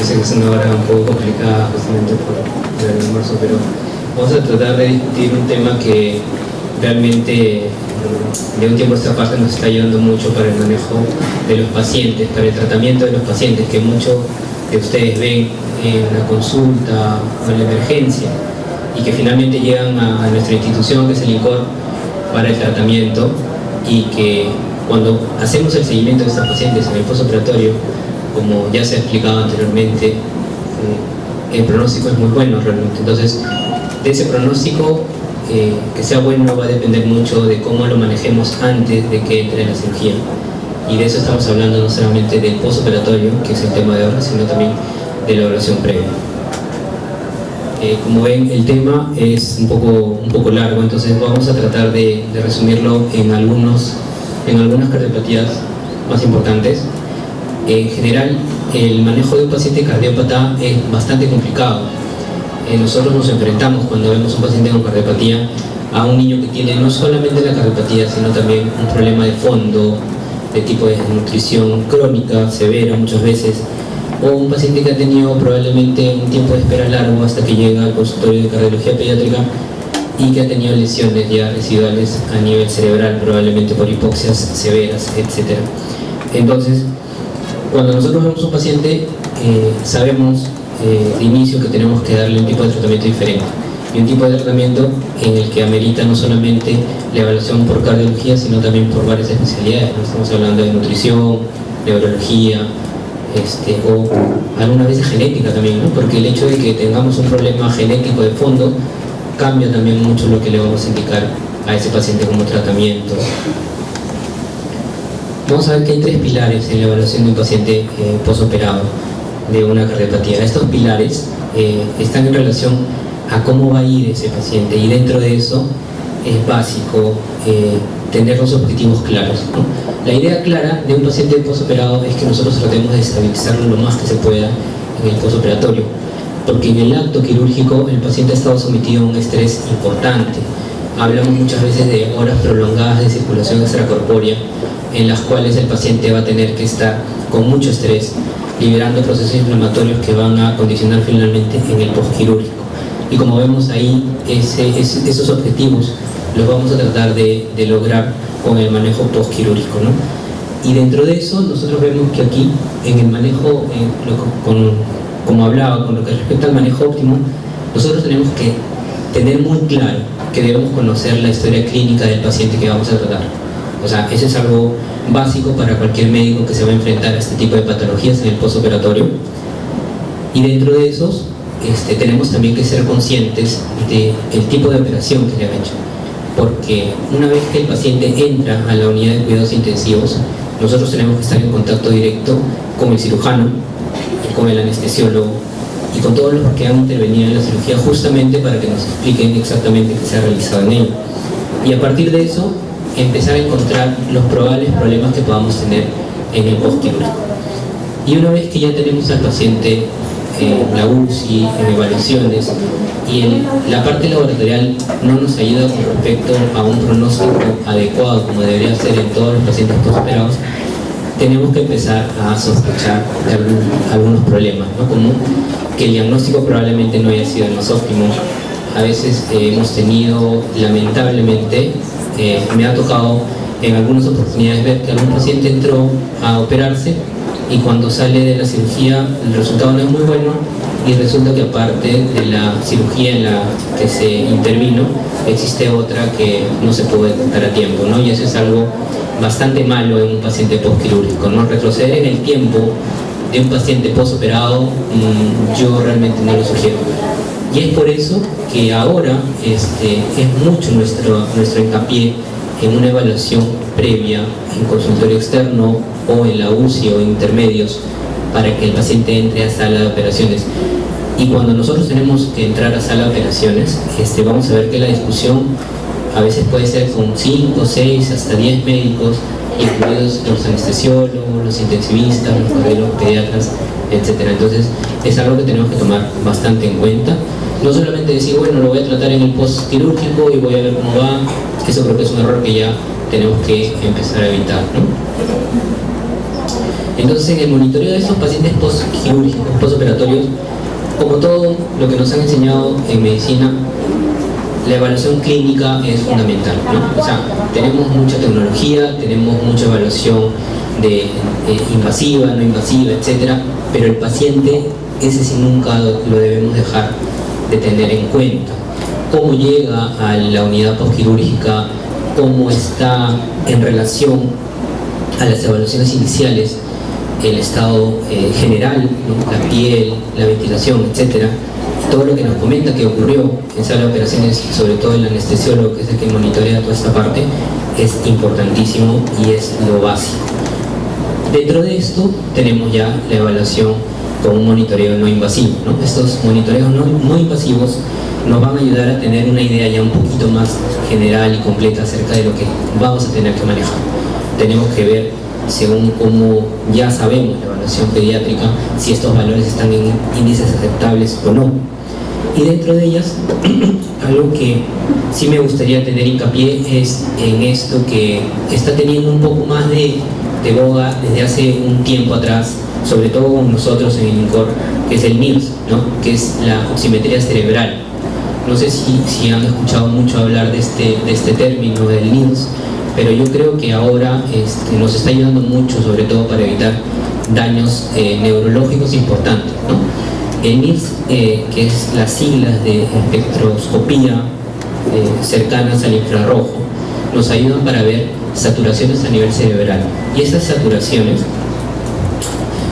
yo sé que es una hora un poco complicada justamente por el almuerzo, pero vamos a tratar de discutir un tema que realmente de un tiempo a esta parte nos está ayudando mucho para el manejo de los pacientes, para el tratamiento de los pacientes, que muchos de ustedes ven en la consulta o en la emergencia y que finalmente llegan a nuestra institución, que es el INCOR, para el tratamiento, y que cuando hacemos el seguimiento de estos pacientes en el postoperatorio, como ya se ha explicado anteriormente, el pronóstico es muy bueno realmente. Entonces, de ese pronóstico, que sea bueno, va a depender mucho de cómo lo manejemos antes de que entre la cirugía. Y de eso estamos hablando no solamente del postoperatorio, que es el tema de ahora, sino también de la evaluación previa. Como ven, el tema es un poco largo, entonces vamos a tratar de resumirlo en algunas cardiopatías más importantes. En general, el manejo de un paciente cardiópata es bastante complicado. Nosotros nos enfrentamos, cuando vemos un paciente con cardiopatía, a un niño que tiene no solamente la cardiopatía, sino también un problema de fondo, de tipo de desnutrición crónica, severa muchas veces, o un paciente que ha tenido probablemente un tiempo de espera largo hasta que llega al consultorio de cardiología pediátrica y que ha tenido lesiones ya residuales a nivel cerebral, probablemente por hipoxias severas, etc. Entonces, cuando nosotros vemos un paciente, sabemos de inicio que tenemos que darle un tipo de tratamiento diferente, y un tipo de tratamiento en el que amerita no solamente la evaluación por cardiología, sino también por varias especialidades. Estamos hablando de nutrición, neurología, o algunas veces genética también, ¿no? Porque el hecho de que tengamos un problema genético de fondo cambia también mucho lo que le vamos a indicar a ese paciente como tratamiento. Vamos a ver que hay 3 pilares en la evaluación de un paciente postoperado de una cardiopatía. Estos pilares están en relación a cómo va a ir ese paciente, y dentro de eso es básico tener los objetivos claros, ¿no? La idea clara de un paciente postoperado es que nosotros tratemos de estabilizarlo lo más que se pueda en el postoperatorio, porque en el acto quirúrgico el paciente ha estado sometido a un estrés importante. Hablamos muchas veces de horas prolongadas de circulación extracorpórea, en las cuales el paciente va a tener que estar con mucho estrés, liberando procesos inflamatorios que van a condicionar finalmente en el postquirúrgico. Y como vemos ahí, esos objetivos los vamos a tratar de lograr con el manejo postquirúrgico, ¿no? Y dentro de eso, nosotros vemos que aquí, en el manejo, como hablaba, con lo que respecta al manejo óptimo, nosotros tenemos que tener muy claro que debemos conocer la historia clínica del paciente que vamos a tratar. O sea, eso es algo básico para cualquier médico que se va a enfrentar a este tipo de patologías en el postoperatorio. Y dentro de esos, tenemos también que ser conscientes del tipo de operación que le han hecho. Porque una vez que el paciente entra a la unidad de cuidados intensivos, nosotros tenemos que estar en contacto directo con el cirujano, con el anestesiólogo y con todos los que han intervenido en la cirugía, justamente para que nos expliquen exactamente qué se ha realizado en ello. Y a partir de eso, empezar a encontrar los probables problemas que podamos tener en el postquirúrgico. Y una vez que ya tenemos al paciente en la UCI, en evaluaciones, y la parte laboratorial no nos ayuda con respecto a un pronóstico adecuado como debería ser en todos los pacientes postoperados, tenemos que empezar a sospechar de algunos problemas, ¿no? Como que el diagnóstico probablemente no haya sido el más óptimo. A veces hemos tenido, lamentablemente, me ha tocado en algunas oportunidades ver que algún paciente entró a operarse y cuando sale de la cirugía el resultado no es muy bueno, y resulta que aparte de la cirugía en la que se intervino, existe otra que no se pudo detectar a tiempo, ¿no? Y eso es algo bastante malo en un paciente postquirúrgico, ¿no? Retroceder en el tiempo de un paciente postoperado, yo realmente no lo sugiero. Y es por eso que ahora es mucho nuestro hincapié en una evaluación previa en consultorio externo o en la UCI o en intermedios, para que el paciente entre a sala de operaciones. Y cuando nosotros tenemos que entrar a sala de operaciones, vamos a ver que la discusión a veces puede ser con 5, 6, hasta 10 médicos, incluidos los anestesiólogos, los intensivistas, los cardiólogos pediatras, etc. Entonces es algo que tenemos que tomar bastante en cuenta. No solamente decir, bueno, lo voy a tratar en el postquirúrgico y voy a ver cómo va. Eso creo que es un error que ya tenemos que empezar a evitar, ¿no? Entonces, en el monitoreo de estos pacientes postquirúrgicos, postoperatorios, como todo lo que nos han enseñado en medicina, la evaluación clínica es fundamental, ¿no? O sea, tenemos mucha tecnología, tenemos mucha evaluación de invasiva, no invasiva, etcétera, pero el paciente, ese sí nunca lo debemos dejar de tener en cuenta. Cómo llega a la unidad postquirúrgica, cómo está en relación a las evaluaciones iniciales, el estado general, ¿no? La piel, la ventilación, etcétera. Todo lo que nos comenta que ocurrió en sala de operaciones, sobre todo el anestesiólogo, que es el que monitorea toda esta parte, es importantísimo y es lo básico. Dentro de esto tenemos ya la evaluación con un monitoreo no invasivo, ¿no? Estos monitoreos no invasivos nos van a ayudar a tener una idea ya un poquito más general y completa acerca de lo que vamos a tener que manejar. Tenemos que ver, según como ya sabemos la evaluación pediátrica, si estos valores están en índices aceptables o no. Y dentro de ellas, algo que sí me gustaría tener hincapié es en esto que está teniendo un poco más de boga desde hace un tiempo atrás, sobre todo con nosotros en el INCOR, que es el NIRS, ¿no? Que es la oximetría cerebral. No sé si han escuchado mucho hablar de este término del NIRS, pero yo creo que ahora nos está ayudando mucho, sobre todo para evitar daños neurológicos importantes, ¿no? El NIRS, que es las siglas de espectroscopía cercanas al infrarrojo, nos ayudan para ver saturaciones a nivel cerebral. Y esas saturaciones,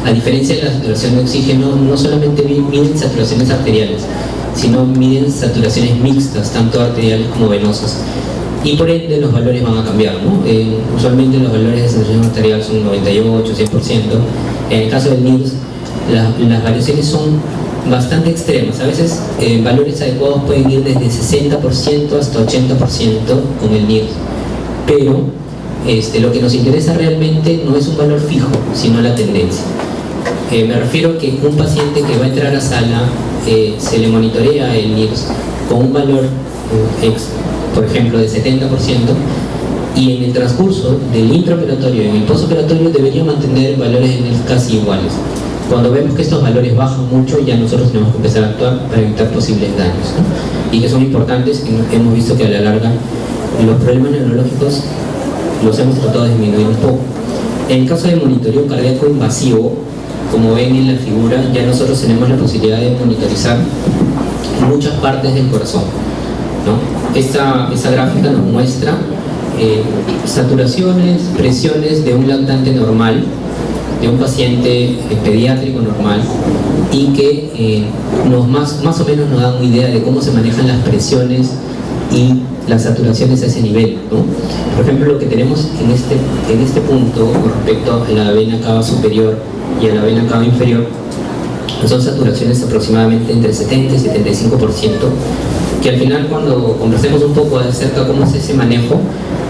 a diferencia de la saturación de oxígeno, no solamente miden saturaciones arteriales, sino miden saturaciones mixtas, tanto arteriales como venosas. Y por ende los valores van a cambiar, ¿no? Usualmente los valores de saturación arterial son 98, 100%. En el caso del NIRS, las variaciones son bastante extremas. A veces valores adecuados pueden ir desde 60% hasta 80% con el NIRS. Pero lo que nos interesa realmente no es un valor fijo, sino la tendencia. Me refiero a que un paciente que va a entrar a sala se le monitorea el NIRS con un valor por ejemplo de 70%, y en el transcurso del intraoperatorio y en el postoperatorio debería mantener valores de NIRS casi iguales. Cuando vemos que estos valores bajan mucho, ya nosotros tenemos que empezar a actuar para evitar posibles daños, ¿no? Y que son importantes, y hemos visto que a la larga los problemas neurológicos los hemos tratado de disminuir un poco. En el caso de monitoreo cardíaco invasivo, como ven en la figura, ya nosotros tenemos la posibilidad de monitorizar muchas partes del corazón, ¿no? Esta gráfica nos muestra saturaciones, presiones de un lactante normal, de un paciente pediátrico normal, y que más o menos nos da una idea de cómo se manejan las presiones y las saturaciones a ese nivel, ¿no? Por ejemplo, lo que tenemos en este punto con respecto a la vena cava superior y a la vena cava inferior son saturaciones aproximadamente entre 70 y 75%, que al final, cuando conversemos un poco acerca de cómo es ese manejo,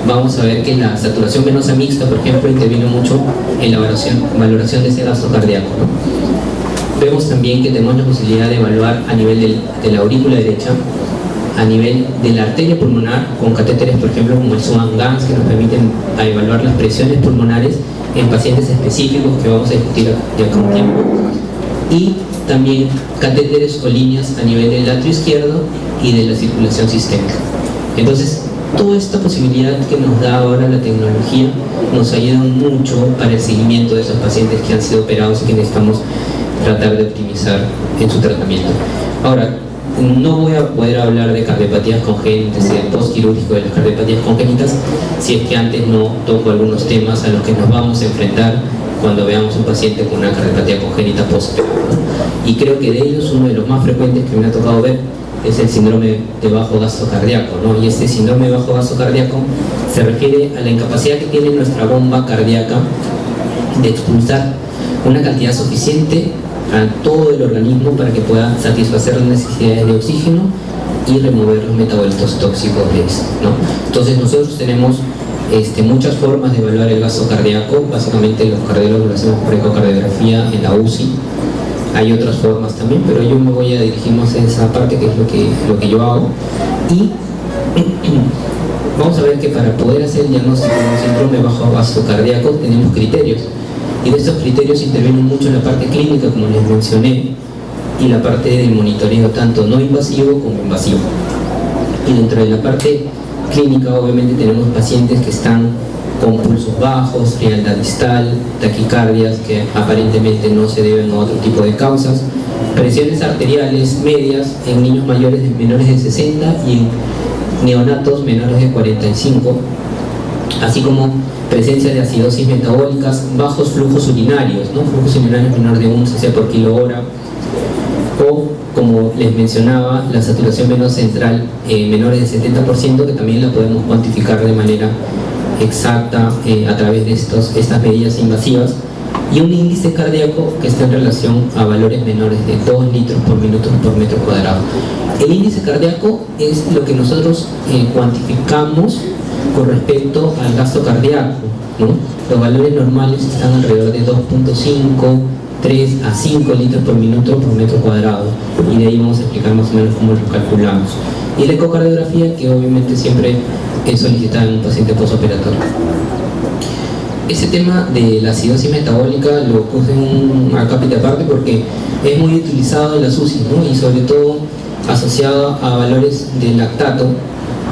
vamos a ver que la saturación venosa mixta, por ejemplo, interviene mucho en la valoración de ese gasto cardíaco, ¿no? Vemos también que tenemos la posibilidad de evaluar a nivel de la aurícula derecha, a nivel de la arteria pulmonar, con catéteres, por ejemplo, como el Swan-Ganz, que nos permiten evaluar las presiones pulmonares en pacientes específicos que vamos a discutir de acá a un tiempo, y también catéteres o líneas a nivel del atrio izquierdo y de la circulación sistémica. Entonces, toda esta posibilidad que nos da ahora la tecnología nos ayuda mucho para el seguimiento de esos pacientes que han sido operados y que necesitamos tratar de optimizar en su tratamiento. Ahora, no voy a poder hablar de cardiopatías congénitas y del postquirúrgico de las cardiopatías congénitas si es que antes no toco algunos temas a los que nos vamos a enfrentar cuando veamos un paciente con una cardiopatía congénita postoperatoria. Y creo que de ellos uno de los más frecuentes que me ha tocado ver es el síndrome de bajo gasto cardíaco, ¿no? Y este síndrome de bajo gasto cardíaco se refiere a la incapacidad que tiene nuestra bomba cardíaca de expulsar una cantidad suficiente a todo el organismo para que pueda satisfacer las necesidades de oxígeno y remover los metabolitos tóxicos de esto, ¿no? Entonces nosotros tenemos muchas formas de evaluar el gasto cardíaco. Básicamente los cardiólogos lo hacemos por ecocardiografía en la UCI. Hay otras formas también, pero yo me voy a dirigir más a esa parte, que es lo que yo hago. Y vamos a ver que para poder hacer el diagnóstico de un síndrome bajo gasto cardíaco tenemos criterios. Y Y de estos criterios intervienen mucho la parte clínica, como les mencioné, y la parte del monitoreo, tanto no invasivo como invasivo. Y dentro de la parte clínica, obviamente, tenemos pacientes que están con pulsos bajos, frialdad distal, taquicardias que aparentemente no se deben a otro tipo de causas, presiones arteriales medias en niños menores de 60 y en neonatos menores de 45, así como presencia de acidosis metabólicas, bajos flujos urinarios, ¿no? Flujos urinarios menores de 1 cc por kilo hora, o como les mencionaba, la saturación venosa central menores del 70%, que también la podemos cuantificar de manera exacta a través de estas medidas invasivas, y un índice cardíaco que está en relación a valores menores de 2 litros por minuto por metro cuadrado. El índice cardíaco es lo que nosotros cuantificamos con respecto al gasto cardíaco, ¿no? Los valores normales están alrededor de 2.5, 3 a 5 litros por minuto por metro cuadrado, y de ahí vamos a explicar más o menos cómo lo calculamos. Y la ecocardiografía, que obviamente siempre es solicitada en un paciente postoperatorio. Ese tema de la acidosis metabólica lo puse en un acápite aparte porque es muy utilizado en las UCI, ¿no? Y sobre todo asociado a valores de lactato,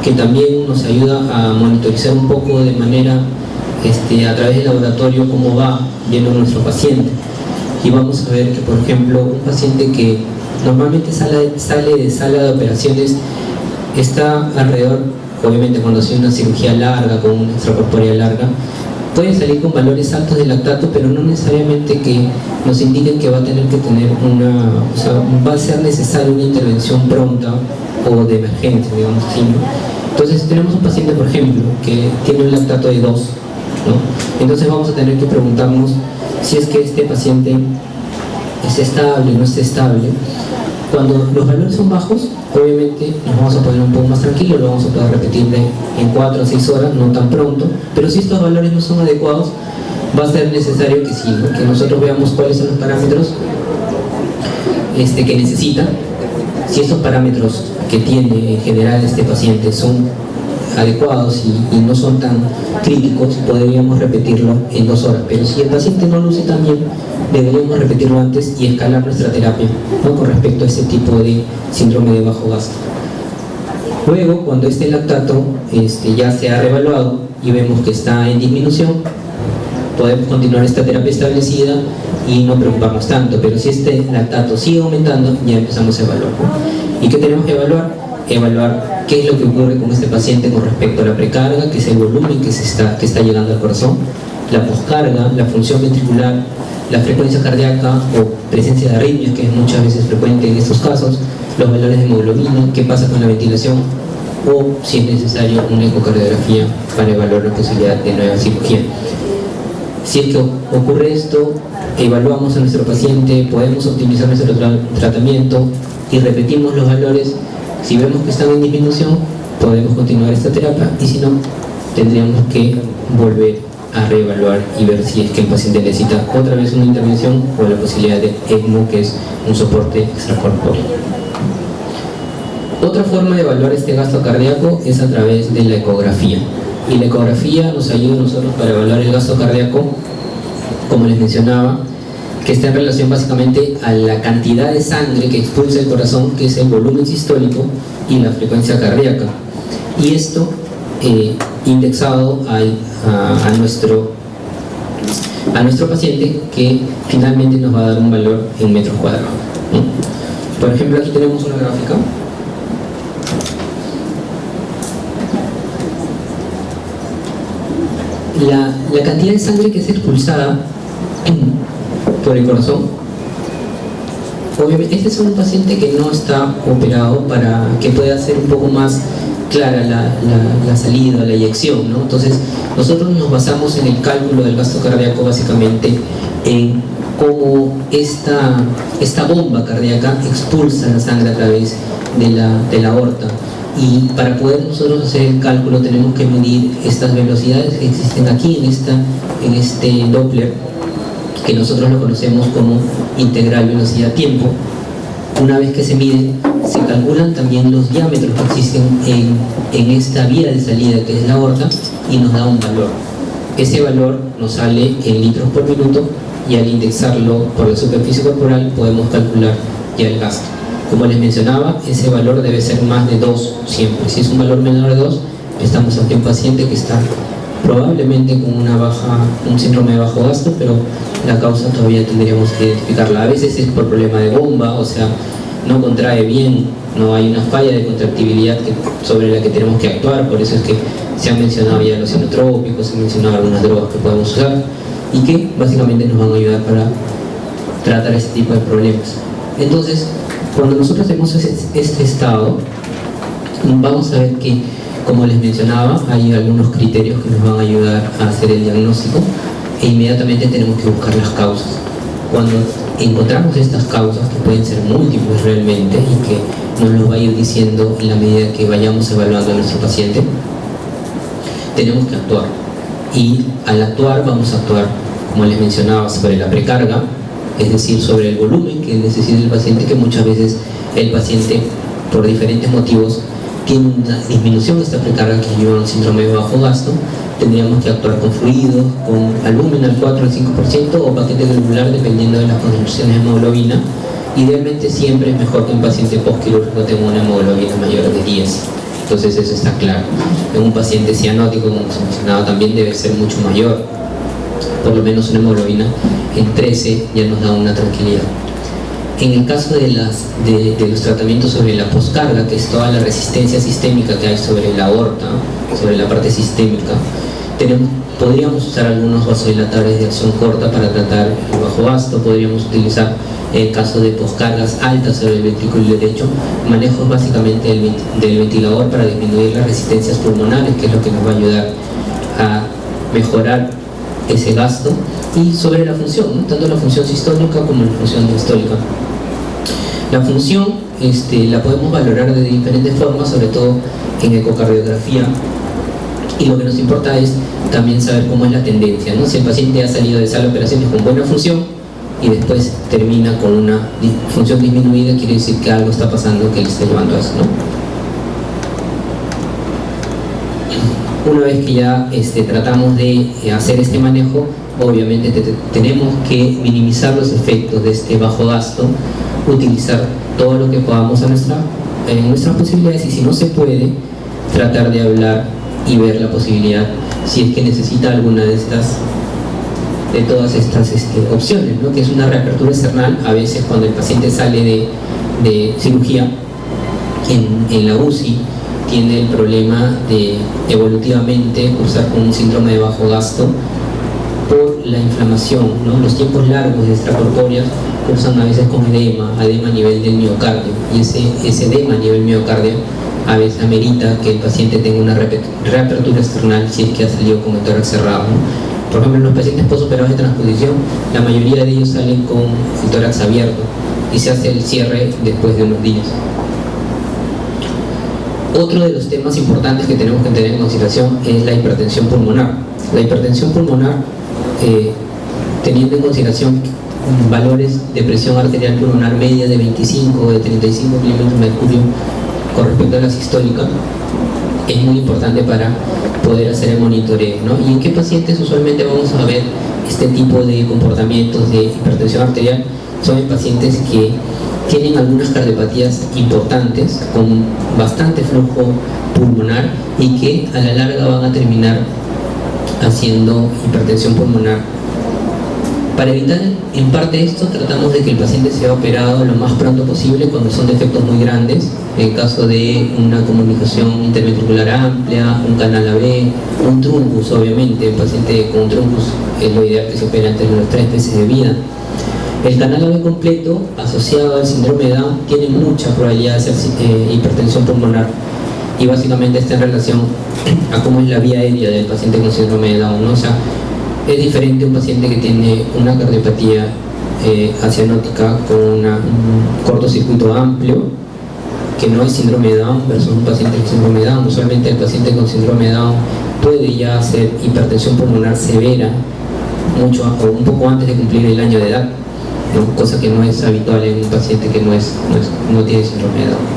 que también nos ayuda a monitorizar un poco de manera a través del laboratorio cómo va viendo nuestro paciente. Y vamos a ver que, por ejemplo, un paciente que normalmente sale de sala de operaciones está alrededor, obviamente cuando hace una cirugía larga, con una extracorpórea larga, puede salir con valores altos de lactato, pero no necesariamente que nos indiquen que va a tener que tener va a ser necesaria una intervención pronta o de emergencia, digamos así, ¿no? Entonces tenemos un paciente, por ejemplo, que tiene un lactato de 2, ¿no? Entonces vamos a tener que preguntarnos si es que este paciente es estable o no es estable. Cuando los valores son bajos, obviamente nos vamos a poner un poco más tranquilos, lo vamos a poder repetir en 4 a 6 horas, no tan pronto, pero si estos valores no son adecuados, va a ser necesario que sí, ¿no? Que nosotros veamos cuáles son los parámetros que necesita. Si estos parámetros que tiene en general este paciente son adecuados y no son tan críticos, podríamos repetirlo en 2 horas, pero si el paciente no luce tan bien, deberíamos repetirlo antes y escalar nuestra terapia, ¿no? Con respecto a este tipo de síndrome de bajo gasto. Luego, cuando este lactato ya se ha reevaluado y vemos que está en disminución, podemos continuar esta terapia establecida y no preocuparnos tanto, pero si este lactato sigue aumentando, ya empezamos a evaluar. ¿Y qué tenemos que evaluar? Evaluar qué es lo que ocurre con este paciente con respecto a la precarga, que es el volumen que está llegando al corazón, la poscarga, la función ventricular, la frecuencia cardíaca o presencia de arritmias, que es muchas veces frecuente en estos casos, los valores de hemoglobina, qué pasa con la ventilación, o si es necesario una ecocardiografía para evaluar la posibilidad de nueva cirugía. Si es que ocurre esto, evaluamos a nuestro paciente, podemos optimizar nuestro tratamiento y repetimos los valores. Si vemos que están en disminución, podemos continuar esta terapia, y si no, tendríamos que volver a reevaluar y ver si es que el paciente necesita otra vez una intervención o la posibilidad de ECMO, que es un soporte extracorpóreo. Otra forma de evaluar este gasto cardíaco es a través de la ecografía, y la ecografía nos ayuda a nosotros para evaluar el gasto cardíaco, como les mencionaba, que está en relación básicamente a la cantidad de sangre que expulsa el corazón, que es el volumen sistólico, y la frecuencia cardíaca, y esto indexado a nuestro paciente, que finalmente nos va a dar un valor en metros cuadrados, ¿no? Por ejemplo, aquí tenemos una gráfica. La cantidad de sangre que es expulsada por el corazón, obviamente este es un paciente que no está operado, para que pueda ser un poco más clara la salida, la eyección, ¿no? Entonces nosotros nos basamos en el cálculo del gasto cardíaco básicamente en cómo esta bomba cardíaca expulsa la sangre a través de la aorta, y para poder nosotros hacer el cálculo tenemos que medir estas velocidades que existen aquí en este Doppler, que nosotros lo conocemos como integral velocidad-tiempo. Una vez que se mide, se calculan también los diámetros que existen en esta vía de salida, que es la aorta, y nos da un valor. ese valor nos sale en litros por minuto y al indexarlo por la superficie corporal podemos calcular ya el gasto. Como les mencionaba, ese valor debe ser más de 2 siempre. Si es un valor menor de 2, estamos ante un paciente que está probablemente con un síndrome de bajo gasto, pero la causa todavía tendríamos que identificarla. A veces es por problema de bomba, o sea, no contrae bien, no hay una falla de contractibilidad sobre la que tenemos que actuar. Por eso es que se han mencionado ya los inotrópicos, se han mencionado algunas drogas que podemos usar y que básicamente nos van a ayudar para tratar este tipo de problemas. Entonces, cuando nosotros tenemos este estado, vamos a ver que, como les mencionaba, hay algunos criterios que nos van a ayudar a hacer el diagnóstico e inmediatamente tenemos que buscar las causas. Cuando encontramos estas causas, que pueden ser múltiples realmente y que nos lo va a ir diciendo en la medida que vayamos evaluando a nuestro paciente, tenemos que actuar. Y al actuar vamos a actuar, como les mencionaba, sobre la precarga, es decir, sobre el volumen que necesita el paciente, que muchas veces el paciente, por diferentes motivos, tiene una disminución de esta precarga que lleva a un síndrome de bajo gasto. Tendríamos que actuar con fluidos, con albumen al 4 al 5% o paquete globular dependiendo de las concentraciones de hemoglobina. Idealmente siempre es mejor que un paciente postquirúrgico tenga una hemoglobina mayor de 10. Entonces eso está claro. En un paciente cianótico, como se mencionaba, también debe ser mucho mayor. Por lo menos una hemoglobina en 13 ya nos da una tranquilidad. En el caso de los tratamientos sobre la poscarga, que es toda la resistencia sistémica que hay sobre la aorta, sobre la parte sistémica, podríamos usar algunos vasodilatadores de acción corta para tratar el bajo gasto. Podríamos utilizar, en el caso de poscargas altas sobre el ventrículo derecho, manejos básicamente del ventilador para disminuir las resistencias pulmonares, que es lo que nos va a ayudar a mejorar ese gasto. Y sobre la función, ¿no? Tanto la función sistólica como la función diastólica. La función la podemos valorar de diferentes formas, sobre todo en ecocardiografía, y lo que nos importa es también saber cómo es la tendencia, ¿no? Si el paciente ha salido de sala de operaciones con buena función y después termina con una función disminuida, quiere decir que algo está pasando que le está llevando a eso, ¿no? Una vez que ya tratamos de hacer este manejo, obviamente tenemos que minimizar los efectos de este bajo gasto, utilizar todo lo que podamos en nuestras posibilidades, y si no se puede, tratar de hablar y ver la posibilidad, si es que necesita alguna de todas estas opciones, ¿no? Que es una reapertura external. A veces cuando el paciente sale de cirugía en la UCI, tiene el problema de evolutivamente cursar con un síndrome de bajo gasto por la inflamación, ¿no? Los tiempos largos de extracorpóreas cursan a veces con edema a nivel del miocardio, y ese edema a nivel miocardio a veces amerita que el paciente tenga una reapertura external si es que ha salido con el tórax cerrado, ¿no? Por ejemplo, en los pacientes posoperados de transposición, la mayoría de ellos salen con el tórax abierto y se hace el cierre después de unos días. Otro de los temas importantes que tenemos que tener en consideración es la hipertensión pulmonar. La hipertensión pulmonar, teniendo en consideración valores de presión arterial pulmonar media de 25 o de 35 milímetros de mercurio con respecto a la sistólica, es muy importante para poder hacer el monitoreo, ¿no? ¿Y en qué pacientes usualmente vamos a ver este tipo de comportamientos de hipertensión arterial? Son en pacientes que tienen algunas cardiopatías importantes con bastante flujo pulmonar y que a la larga van a terminar haciendo hipertensión pulmonar. Para evitar en parte esto, tratamos de que el paciente sea operado lo más pronto posible cuando son defectos muy grandes. En caso de una comunicación interventricular amplia, un canal AB, un truncus, obviamente, el paciente con un truncus es lo ideal que se opere antes de los 3 meses de vida. El canal AB completo, asociado al síndrome de Down, tiene mucha probabilidad de ser hipertensión pulmonar, y básicamente está en relación a cómo es la vía aérea del paciente con síndrome de Down, ¿no? O sea, es diferente un paciente que tiene una cardiopatía acianótica con un cortocircuito amplio, que no es síndrome de Down, versus un paciente con síndrome de Down. Usualmente el paciente con síndrome de Down puede ya hacer hipertensión pulmonar severa mucho o un poco antes de cumplir el año de edad, ¿no? Cosa que no es habitual en un paciente que no tiene síndrome de Down.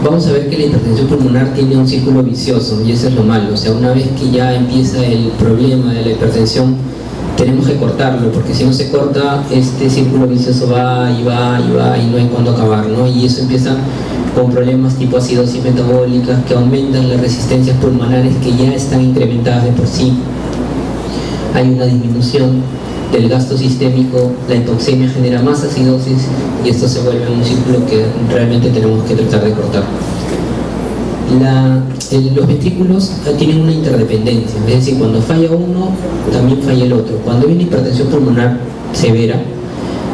vamos a ver que la hipertensión pulmonar tiene un círculo vicioso, y eso es lo malo. O sea, una vez que ya empieza el problema de la hipertensión, tenemos que cortarlo, porque si no se corta, este círculo vicioso va y va y va y no hay cuándo acabar, ¿no? Y eso empieza con problemas tipo acidosis metabólica que aumentan las resistencias pulmonares que ya están incrementadas de por sí. Hay una disminución del gasto sistémico, la hipoxemia genera más acidosis y esto se vuelve un círculo que realmente tenemos que tratar de cortar. Los ventrículos tienen una interdependencia, es decir, cuando falla uno, también falla el otro. Cuando hay una hipertensión pulmonar severa,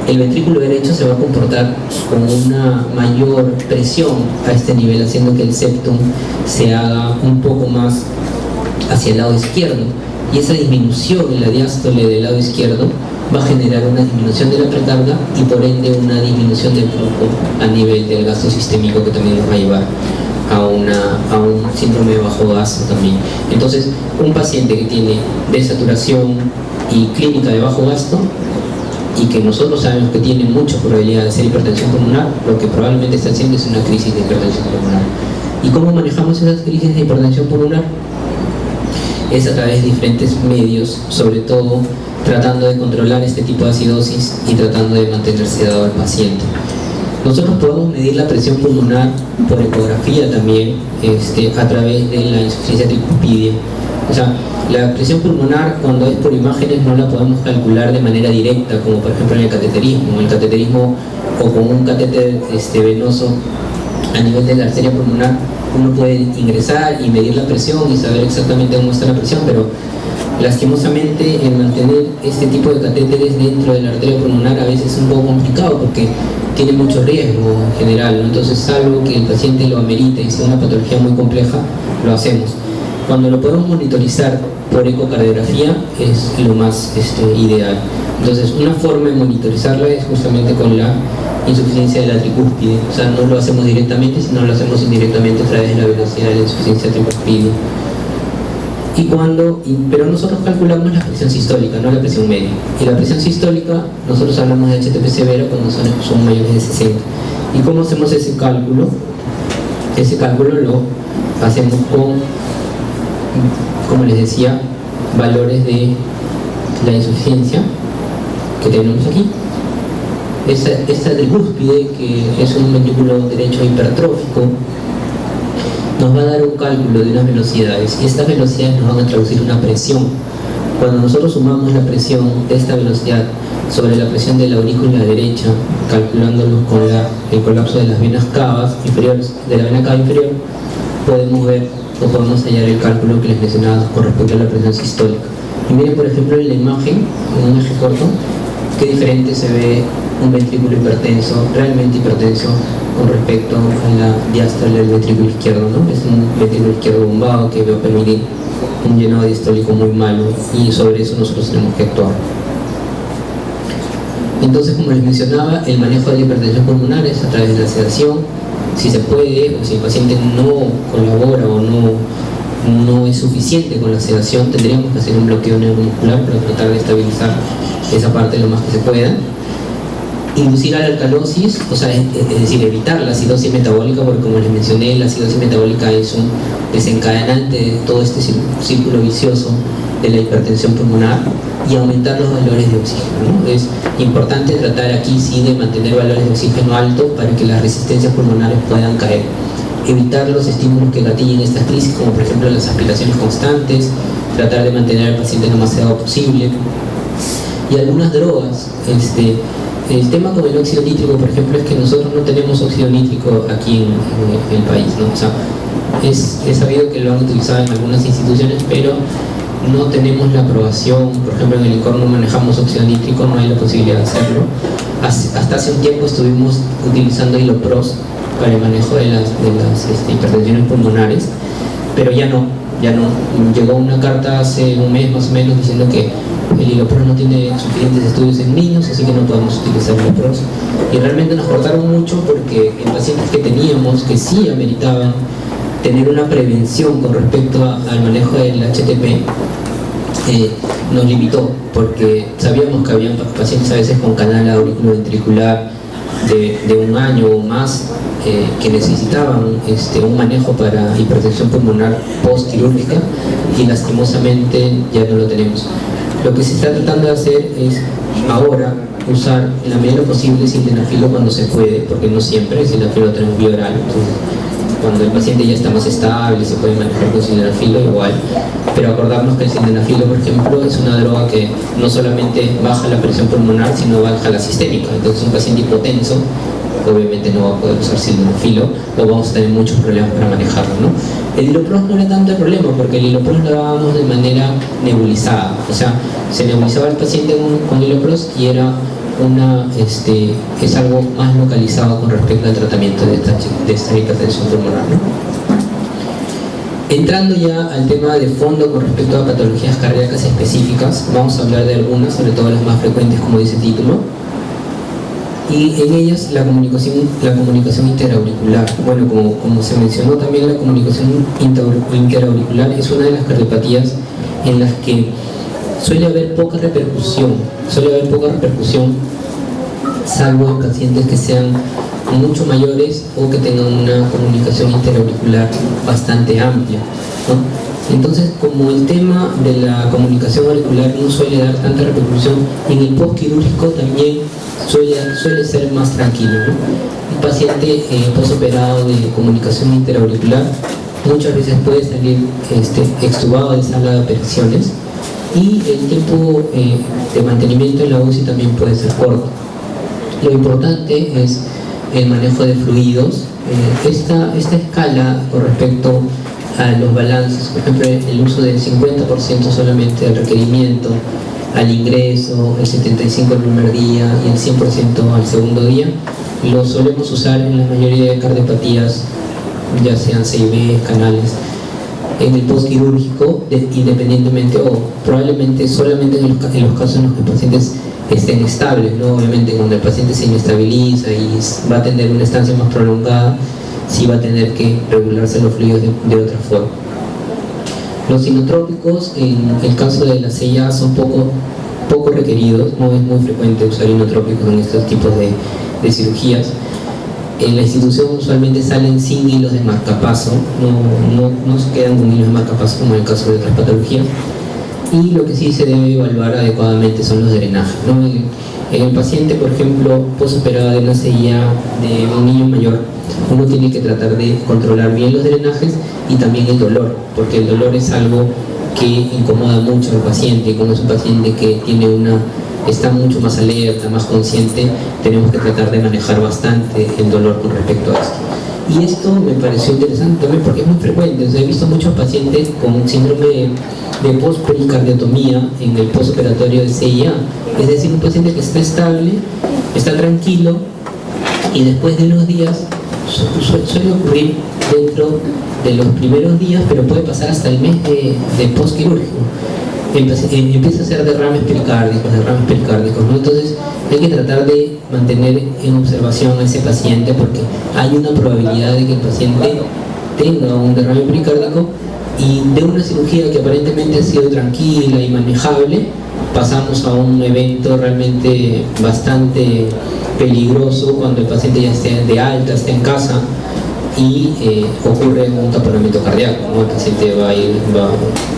el ventrículo derecho se va a comportar con una mayor presión a este nivel, haciendo que el septum se haga un poco más hacia el lado izquierdo, y esa disminución en la diástole del lado izquierdo va a generar una disminución de la precarga y por ende una disminución del flujo a nivel del gasto sistémico, que también nos va a llevar a un síndrome de bajo gasto también. Entonces, un paciente que tiene desaturación y clínica de bajo gasto, y que nosotros sabemos que tiene mucha probabilidad de ser hipertensión pulmonar, lo que probablemente está haciendo es una crisis de hipertensión pulmonar. ¿Y cómo manejamos esas crisis de hipertensión pulmonar? Es a través de diferentes medios, sobre todo tratando de controlar este tipo de acidosis y tratando de mantener sedado al paciente. Nosotros podemos medir la presión pulmonar por ecografía también, a través de la insuficiencia tricuspidia. O sea, la presión pulmonar, cuando es por imágenes, no la podemos calcular de manera directa, como por ejemplo en el cateterismo. El cateterismo, o con un catéter venoso a nivel de la arteria pulmonar, uno puede ingresar y medir la presión y saber exactamente cómo está la presión, pero lastimosamente el mantener este tipo de catéteres dentro de la arteria pulmonar a veces es un poco complicado porque tiene mucho riesgo en general, ¿no? Entonces, salvo que el paciente lo amerite y sea una patología muy compleja, lo hacemos. Cuando lo podemos monitorizar por ecocardiografía es lo más ideal. Entonces, una forma de monitorizarla es justamente con la insuficiencia de la tricúspide. O sea, no lo hacemos directamente, sino lo hacemos indirectamente a través de la velocidad de la insuficiencia tricuspide. Pero nosotros calculamos la presión sistólica, no la presión media. Y la presión sistólica, nosotros hablamos de HTP severo cuando son mayores de 60. ¿Y cómo hacemos ese cálculo? Ese cálculo lo hacemos con, como les decía, valores de la insuficiencia que tenemos aquí. Esta tricúspide, que es un ventrículo derecho hipertrófico, nos va a dar un cálculo de unas velocidades, y estas velocidades nos van a traducir una presión. Cuando nosotros sumamos la presión de esta velocidad sobre la presión de la aurícula derecha, calculándolo con el colapso de las venas cavas inferiores, de la vena cava inferior, podemos ver o podemos hallar el cálculo que les mencionaba con respecto a la presión sistólica. Y miren, por ejemplo, en la imagen, en un eje corto, qué diferente se ve un ventrículo hipertenso, realmente hipertenso, con respecto a la diástole del ventrículo izquierdo, ¿no? Es un ventrículo izquierdo bombado que va a permitir un llenado diastólico muy malo, y sobre eso nosotros tenemos que actuar. Entonces, como les mencionaba, el manejo de la hipertensión pulmonar es a través de la sedación. Si se puede, o si el paciente no colabora o no es suficiente con la sedación, tendríamos que hacer un bloqueo neuromuscular para tratar de estabilizar esa parte lo más que se pueda. Inducir a la alcalosis, o sea, es decir, evitar la acidosis metabólica, porque como les mencioné, la acidosis metabólica es un desencadenante de todo este círculo vicioso de la hipertensión pulmonar, y aumentar los valores de oxígeno, ¿no? Es importante tratar aquí sí de mantener valores de oxígeno altos para que las resistencias pulmonares puedan caer. Evitar los estímulos que gatillen estas crisis, como por ejemplo las aspiraciones constantes, tratar de mantener al paciente lo más sedado posible. Y algunas drogas, el tema con el óxido nítrico, por ejemplo, es que nosotros no tenemos óxido nítrico aquí en el país, ¿no? O sea, es sabido que lo han utilizado en algunas instituciones, pero no tenemos la aprobación. Por ejemplo, en el INCOR no manejamos óxido nítrico, no hay la posibilidad de hacerlo. Hasta hace un tiempo estuvimos utilizando Hilopros para el manejo de las hipertensiones pulmonares, pero ya no. Llegó una carta hace un mes más o menos diciendo que el Hilopros no tiene suficientes estudios en niños, así que no podemos utilizar Hilopros. Y realmente nos cortaron mucho, porque en pacientes que teníamos que sí ameritaban tener una prevención con respecto al manejo del HTP, nos limitó, porque sabíamos que había pacientes a veces con canal auriculoventricular de un año o más que necesitaban un manejo para hipertensión pulmonar postquirúrgica, y lastimosamente ya no lo tenemos. Lo que se está tratando de hacer es ahora usar en la medida de lo posible sildenafilo cuando se puede, porque no siempre el sildenafilo lo tenemos vía oral. Entonces, cuando el paciente ya está más estable, se puede manejar con sildenafilo igual, pero acordarnos que el sildenafilo, por ejemplo, es una droga que no solamente baja la presión pulmonar, sino baja la sistémica. Entonces un paciente hipotenso obviamente no va a poder usar sildenafilo, o vamos a tener muchos problemas para manejarlo, ¿no? El Lilopros no era tanto el problema, porque el Lilopros lo dábamos de manera nebulizada, o sea, se nebulizaba el paciente con Lilopros y era es algo más localizado con respecto al tratamiento de esta hipertensión pulmonar, ¿no? Entrando ya al tema de fondo con respecto a patologías cardíacas específicas, vamos a hablar de algunas, sobre todo las más frecuentes, como dice el título, y en ellas la comunicación interauricular. Bueno, como se mencionó también, la comunicación interauricular es una de las cardiopatías en las que suele haber poca repercusión, salvo en pacientes que sean mucho mayores o que tengan una comunicación interauricular bastante amplia, ¿no? Entonces, como el tema de la comunicación auricular no suele dar tanta repercusión, en el postquirúrgico también suele ser más tranquilo, ¿no? Un paciente postoperado de comunicación interauricular muchas veces puede salir extubado de sala de operaciones, y el tiempo de mantenimiento en la UCI también puede ser corto. Lo importante es el manejo de fluidos. Esta escala con respecto a los balances, por ejemplo, el uso del 50% solamente del requerimiento al ingreso, el 75% el primer día y el 100% al segundo día, lo solemos usar en la mayoría de cardiopatías, ya sean CIB, canales, en el postquirúrgico, independientemente o probablemente solamente en los casos en los que los pacientes estén estables, ¿no? Obviamente cuando el paciente se inestabiliza y va a tener una estancia más prolongada, sí va a tener que regularse los fluidos de otra forma. Los inotrópicos, en el caso de la CIA, son poco requeridos, no es muy frecuente usar inotrópicos en estos tipos de cirugías. En la institución usualmente salen sin hilos de marcapaso, no se quedan con hilos de marcapaso como en el caso de otras patologías. Y lo que sí se debe evaluar adecuadamente son los drenajes, ¿no? En el paciente, por ejemplo, postoperado de una CIA de un niño mayor, uno tiene que tratar de controlar bien los drenajes y también el dolor, porque el dolor es algo que incomoda mucho al paciente, y como es un paciente que está mucho más alerta, más consciente, tenemos que tratar de manejar bastante el dolor con respecto a esto. Y esto me pareció interesante también porque es muy frecuente. O sea, he visto muchos pacientes con síndrome de post-pericardiotomía en el postoperatorio de CIA, es decir, un paciente que está estable, está tranquilo, y después de unos días suele ocurrir dentro de los primeros días, pero puede pasar hasta el mes de postquirúrgico. Empieza a hacer derrames pericárdicos, ¿no? Entonces hay que tratar de mantener en observación a ese paciente, porque hay una probabilidad de que el paciente tenga un derrame pericárdico, y de una cirugía que aparentemente ha sido tranquila y manejable, pasamos a un evento realmente bastante peligroso cuando el paciente ya esté de alta, esté en casa, y ocurre un taponamiento cardíaco, ¿no? El paciente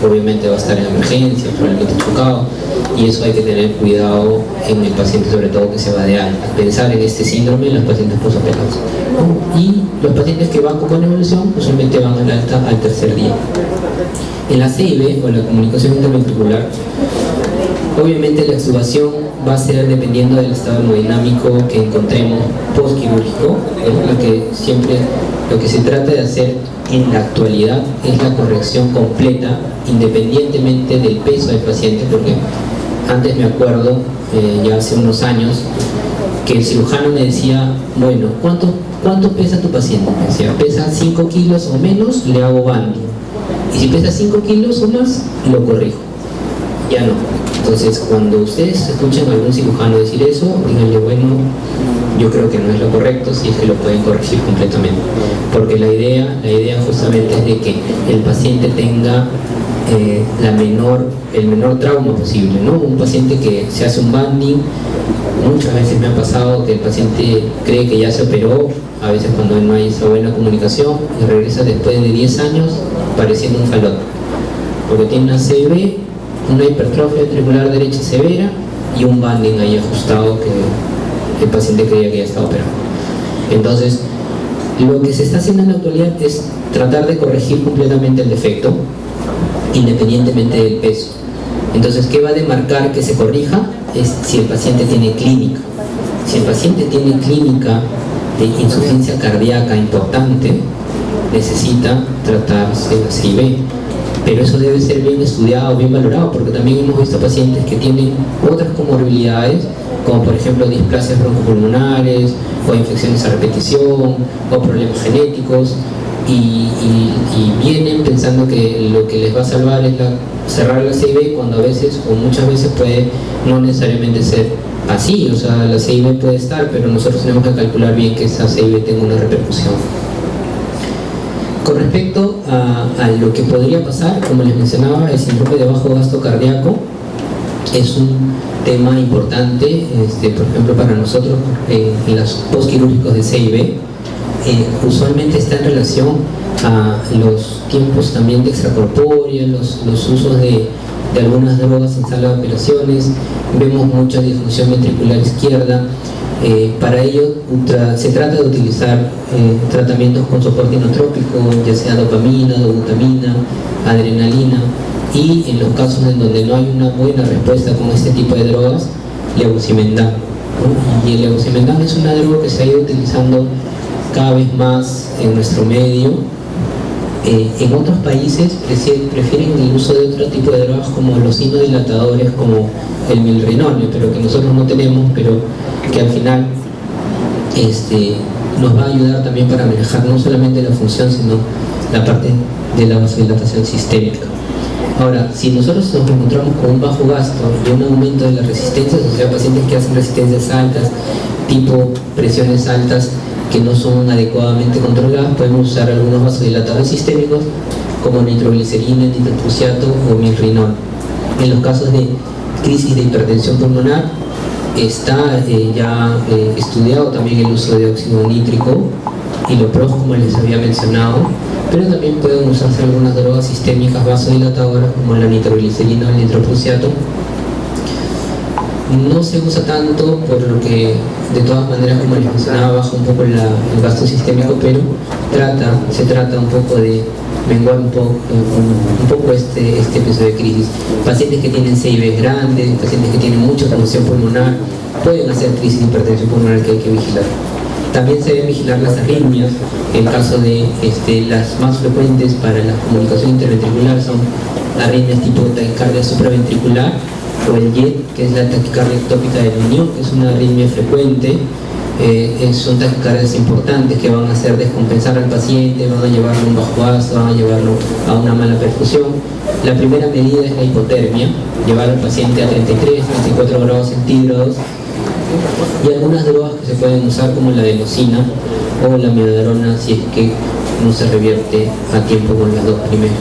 obviamente va a estar en emergencia, probablemente chocado, y eso hay que tener cuidado en el paciente, sobre todo que se va de alta. Pensar en este síndrome en los pacientes posoperados, ¿no? Y los pacientes que van con buena evolución usualmente van al alta al tercer día. En la CIB, o la comunicación interventricular, obviamente la extubación va a ser dependiendo del estado hemodinámico que encontremos postquirúrgico, lo que se trata de hacer en la actualidad es la corrección completa, independientemente del peso del paciente, porque antes me acuerdo, ya hace unos años, que el cirujano me decía, bueno, ¿cuánto pesa tu paciente? Me decía, pesa 5 kilos o menos, le hago bando, y si pesa 5 kilos o más, lo corrijo. Ya no. Entonces, cuando ustedes escuchen a algún cirujano decir eso, díganle, bueno, yo creo que no es lo correcto, si es que lo pueden corregir completamente, porque la idea justamente es de que el paciente tenga el menor trauma posible, ¿no? Un paciente que se hace un banding, muchas veces me ha pasado que el paciente cree que ya se operó, a veces cuando no hay esa buena comunicación, y regresa después de 10 años pareciendo un falot, porque tiene una CIB, una hipertrofia ventricular derecha severa y un banding ahí ajustado que el paciente creía que ya estaba operado. Entonces, lo que se está haciendo en la actualidad es tratar de corregir completamente el defecto, independientemente del peso. Entonces, ¿qué va a demarcar que se corrija? Es si el paciente tiene clínica. Si el paciente tiene clínica de insuficiencia cardíaca importante, necesita tratarse la CIB. Pero eso debe ser bien estudiado, bien valorado, porque también hemos visto pacientes que tienen otras comorbilidades, como por ejemplo displasias broncopulmonares, o infecciones a repetición, o problemas genéticos, y vienen pensando que lo que les va a salvar es cerrar la CIB, cuando a veces o muchas veces puede no necesariamente ser así. O sea, la CIB puede estar, pero nosotros tenemos que calcular bien que esa CIB tenga una repercusión. Con respecto a lo que podría pasar, como les mencionaba, el síndrome de bajo gasto cardíaco es un tema importante, por ejemplo para nosotros en los postquirúrgicos de CIB. Usualmente está en relación a los tiempos también de extracorpórea, los usos de algunas drogas en sala de operaciones. Vemos mucha disfunción ventricular izquierda. Para ello se trata de utilizar tratamientos con soporte inotrópico, ya sea dopamina, dobutamina, adrenalina, y en los casos en donde no hay una buena respuesta con este tipo de drogas, levosimendan, ¿no? Y el levosimendan es una droga que se ha ido utilizando cada vez más en nuestro medio. En otros países prefieren el uso de otro tipo de drogas como los inodilatadores, como el milrinone, pero que nosotros no tenemos, pero que al final nos va a ayudar también para manejar no solamente la función, sino la parte de la vasodilatación sistémica. Ahora, si nosotros nos encontramos con un bajo gasto y un aumento de las resistencias, o sea, pacientes que hacen resistencias altas, tipo presiones altas que no son adecuadamente controladas, podemos usar algunos vasodilatadores sistémicos como nitroglicerina, nitroprusiato o milrinol. En los casos de crisis de hipertensión pulmonar está ya estudiado también el uso de óxido nítrico y Lopros, como les había mencionado, pero también pueden usarse algunas drogas sistémicas vasodilatadoras como la nitroglicerina o el nitroprusiato. No se usa tanto por lo que, de todas maneras, como les mencionaba, baja un poco el gasto sistémico, pero se trata un poco de menguar un poco este episodio de crisis. Pacientes que tienen CIB grandes, pacientes que tienen mucha conmoción pulmonar, pueden hacer crisis de hipertensión pulmonar que hay que vigilar. También se deben vigilar las arritmias. En caso de las más frecuentes para la comunicación interventricular son arritmias tipo taquicardia supraventricular, o el JET, que es la taquicardia ectópica de la unión, que es una arritmia frecuente. Son taquicardias importantes que van a hacer descompensar al paciente, van a llevarlo a un bajo gasto, van a llevarlo a una mala perfusión. La primera medida es la hipotermia, llevar al paciente a 33, 34 grados centígrados, y algunas drogas que se pueden usar como la adenosina o la amiodarona si es que no se revierte a tiempo con las dos primeras.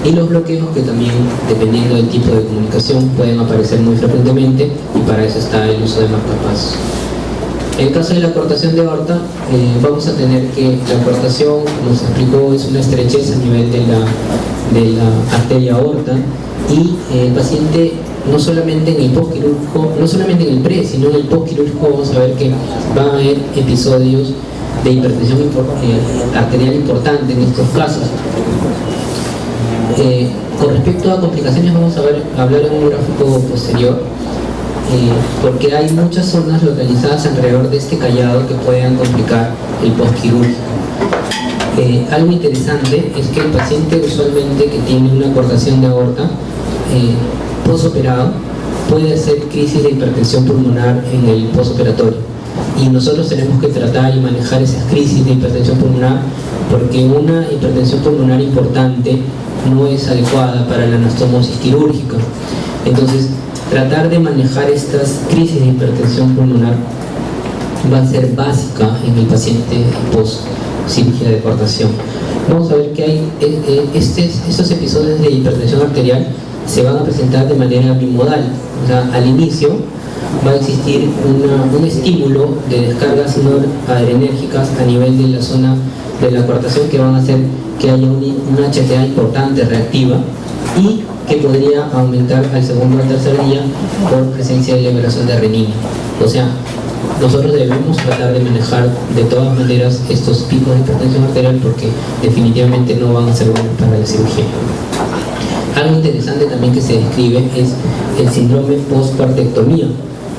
Y los bloqueos, que también, dependiendo del tipo de comunicación, pueden aparecer muy frecuentemente, y para eso está el uso de marcapasos. En el caso de la cortación de aorta, vamos a tener que la cortación, como se explicó, es una estrechez a nivel de la arteria aorta, y el paciente, no solamente en el postquirúrgico, no solamente en el pre, sino en el postquirúrgico, vamos a ver que van a haber episodios de hipertensión arterial importante en estos casos. Con respecto a complicaciones, vamos a hablar en un gráfico posterior, porque hay muchas zonas localizadas alrededor de este callado que pueden complicar el postquirúrgico. Algo interesante es que el paciente usualmente que tiene una cortación de aorta posoperado puede hacer crisis de hipertensión pulmonar en el posoperatorio, y nosotros tenemos que tratar y manejar esas crisis de hipertensión pulmonar, porque una hipertensión pulmonar importante no es adecuada para la anastomosis quirúrgica. Entonces, tratar de manejar estas crisis de hipertensión pulmonar va a ser básica en el paciente post cirugía de cortación. vamos a ver que hay estos episodios de hipertensión arterial se van a presentar de manera bimodal. O sea, al inicio va a existir un estímulo de descargas noradrenérgicas a nivel de la zona de la coartación que van a hacer que haya una HTA importante reactiva y que podría aumentar al segundo o al tercer día por presencia de liberación de renina. O sea, nosotros debemos tratar de manejar de todas maneras estos picos de hipertensión arterial porque definitivamente no van a ser buenos para la cirugía. Algo interesante también que se describe es el síndrome postcuartectomía,